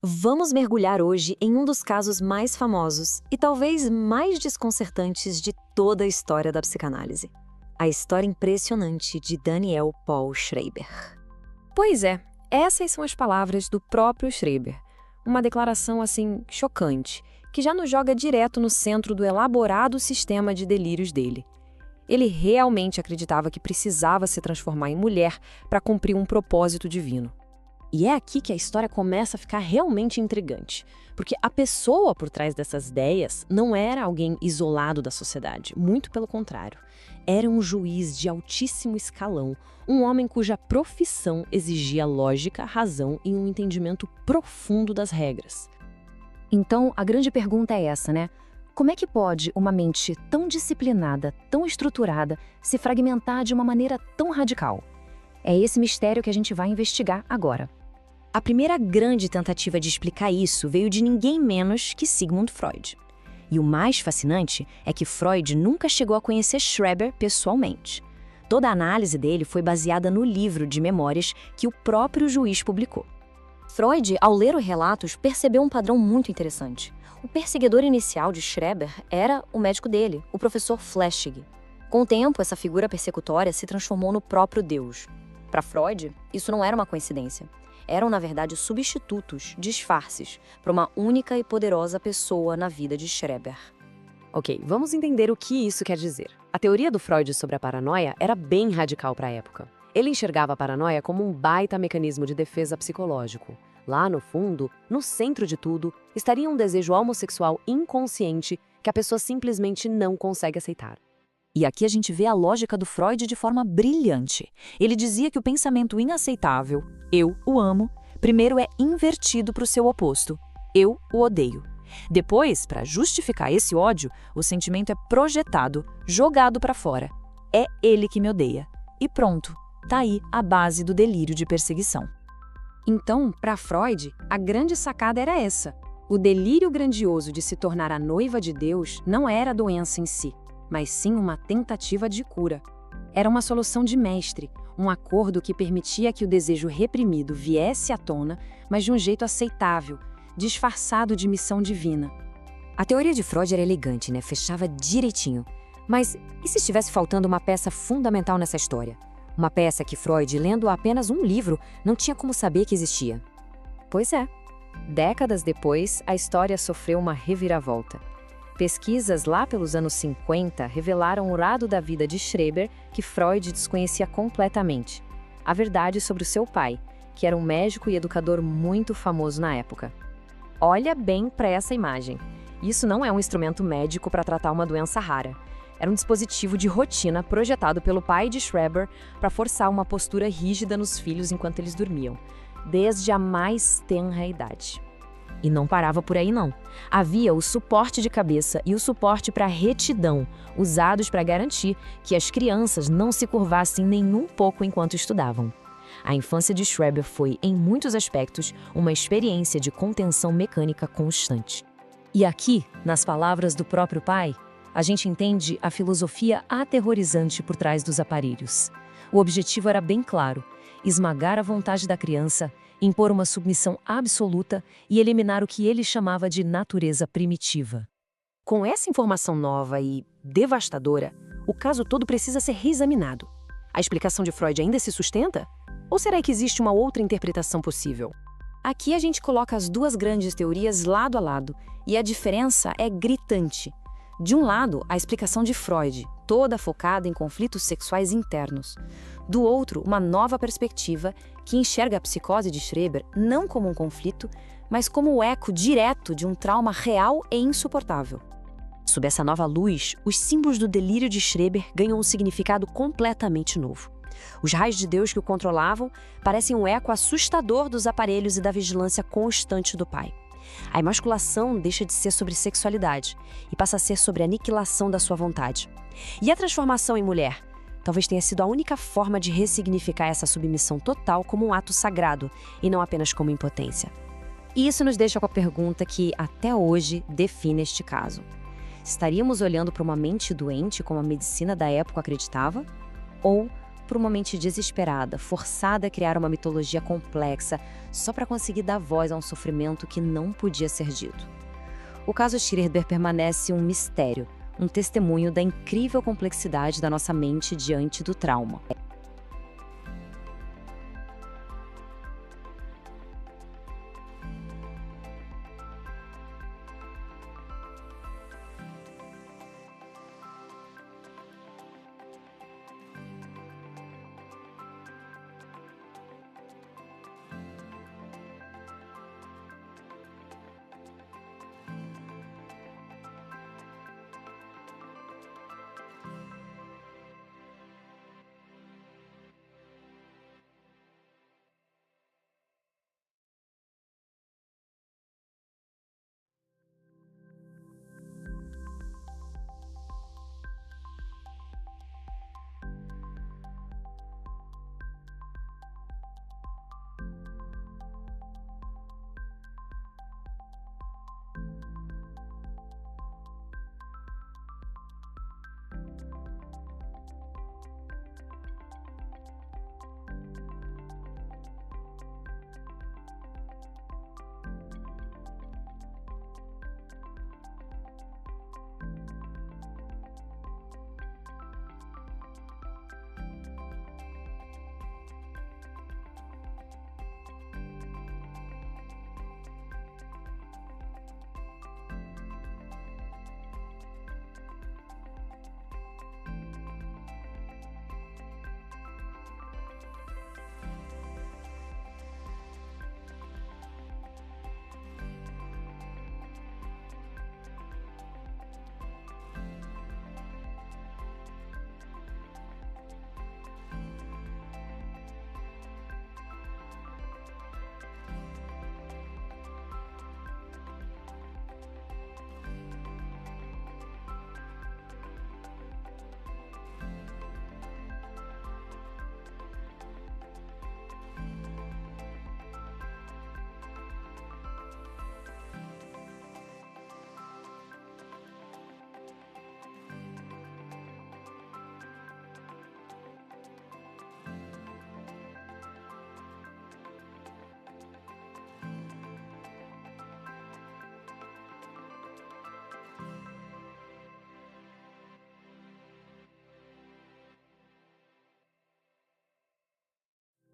Vamos mergulhar hoje em um dos casos mais famosos e talvez mais desconcertantes de toda a história da psicanálise. A história impressionante de Daniel Paul Schreiber. Pois é, essas são as palavras do próprio Schreiber. Uma declaração assim chocante, que já nos joga direto no centro do elaborado sistema de delírios dele. Ele realmente acreditava que precisava se transformar em mulher para cumprir um propósito divino. E é aqui que a história começa a ficar realmente intrigante, porque a pessoa por trás dessas ideias não era alguém isolado da sociedade, muito pelo contrário. Era um juiz de altíssimo escalão, um homem cuja profissão exigia lógica, razão e um entendimento profundo das regras. Então, a grande pergunta é essa, né? Como é que pode uma mente tão disciplinada, tão estruturada, se fragmentar de uma maneira tão radical? É esse mistério que a gente vai investigar agora. A primeira grande tentativa de explicar isso veio de ninguém menos que Sigmund Freud. E o mais fascinante é que Freud nunca chegou a conhecer Schreiber pessoalmente. Toda a análise dele foi baseada no livro de memórias que o próprio juiz publicou. Freud, ao ler os relatos, percebeu um padrão muito interessante. O perseguidor inicial de Schreiber era o médico dele, o professor Flechsig. Com o tempo, essa figura persecutória se transformou no próprio Deus. Para Freud, isso não era uma coincidência. Eram, na verdade, substitutos, disfarces, para uma única e poderosa pessoa na vida de Schreiber. Ok, vamos entender o que isso quer dizer. A teoria do Freud sobre a paranoia era bem radical para a época. Ele enxergava a paranoia como um baita mecanismo de defesa psicológico. Lá no fundo, no centro de tudo, estaria um desejo homossexual inconsciente que a pessoa simplesmente não consegue aceitar. E aqui a gente vê a lógica do Freud de forma brilhante. Ele dizia que o pensamento inaceitável, eu o amo, primeiro é invertido para o seu oposto, eu o odeio. Depois, para justificar esse ódio, o sentimento é projetado, jogado para fora. É ele que me odeia. E pronto, tá aí a base do delírio de perseguição. Então, para Freud, a grande sacada era essa. O delírio grandioso de se tornar a noiva de Deus não era a doença em si, mas sim uma tentativa de cura. Era uma solução de mestre, um acordo que permitia que o desejo reprimido viesse à tona, mas de um jeito aceitável, disfarçado de missão divina. A teoria de Freud era elegante, né? Fechava direitinho. Mas e se estivesse faltando uma peça fundamental nessa história? Uma peça que Freud, lendo apenas um livro, não tinha como saber que existia. Pois é. Décadas depois, a história sofreu uma reviravolta. Pesquisas lá pelos anos 50 revelaram o lado da vida de Schreiber que Freud desconhecia completamente. A verdade sobre o seu pai, que era um médico e educador muito famoso na época. Olha bem para essa imagem. Isso não é um instrumento médico para tratar uma doença rara. Era um dispositivo de rotina projetado pelo pai de Schreiber para forçar uma postura rígida nos filhos enquanto eles dormiam, desde a mais tenra idade. E não parava por aí não. Havia o suporte de cabeça e o suporte para retidão, usados para garantir que as crianças não se curvassem nem um pouco enquanto estudavam. A infância de Schreiber foi, em muitos aspectos, uma experiência de contenção mecânica constante. E aqui, nas palavras do próprio pai, a gente entende a filosofia aterrorizante por trás dos aparelhos. O objetivo era bem claro: esmagar a vontade da criança, impor uma submissão absoluta e eliminar o que ele chamava de natureza primitiva. Com essa informação nova e devastadora, o caso todo precisa ser reexaminado. A explicação de Freud ainda se sustenta? Ou será que existe uma outra interpretação possível? Aqui a gente coloca as duas grandes teorias lado a lado, e a diferença é gritante. De um lado, a explicação de Freud, toda focada em conflitos sexuais internos. Do outro, uma nova perspectiva que enxerga a psicose de Schreiber não como um conflito, mas como o eco direto de um trauma real e insuportável. Sob essa nova luz, os símbolos do delírio de Schreiber ganham um significado completamente novo. Os raios de Deus que o controlavam parecem um eco assustador dos aparelhos e da vigilância constante do pai. A emasculação deixa de ser sobre sexualidade e passa a ser sobre a aniquilação da sua vontade. E a transformação em mulher talvez tenha sido a única forma de ressignificar essa submissão total como um ato sagrado e não apenas como impotência. E isso nos deixa com a pergunta que, até hoje, define este caso. Estaríamos olhando para uma mente doente como a medicina da época acreditava? Ou por uma mente desesperada, forçada a criar uma mitologia complexa só para conseguir dar voz a um sofrimento que não podia ser dito. O caso Schreiber permanece um mistério, um testemunho da incrível complexidade da nossa mente diante do trauma.